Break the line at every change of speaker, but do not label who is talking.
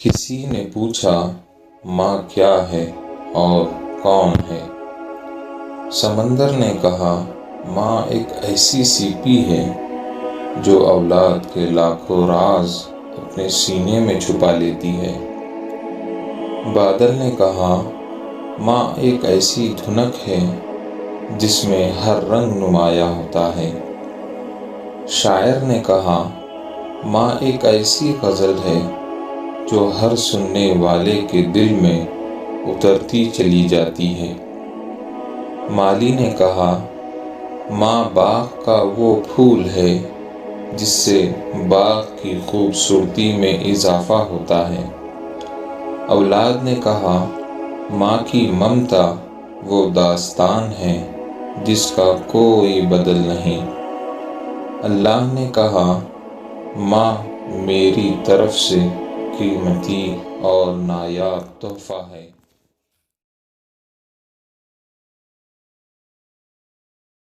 کسی نے پوچھا ماں کیا ہے اور کون ہے؟ سمندر نے کہا ماں ایک ایسی سیپی ہے جو اولاد کے لاکھوں راز اپنے سینے میں چھپا لیتی ہے۔ بادل نے کہا ماں ایک ایسی دھنک ہے جس میں ہر رنگ نمایاں ہوتا ہے۔ شاعر نے کہا ماں ایک ایسی غزل ہے جو ہر سننے والے کے دل میں اترتی چلی جاتی ہے۔ مالی نے کہا ماں باغ کا وہ پھول ہے جس سے باغ کی خوبصورتی میں اضافہ ہوتا ہے۔ اولاد نے کہا ماں کی ممتا وہ داستان ہے جس کا کوئی بدل نہیں۔ اللہ نے کہا ماں میری طرف سے قیمتی اور نایاب تحفہ ہے۔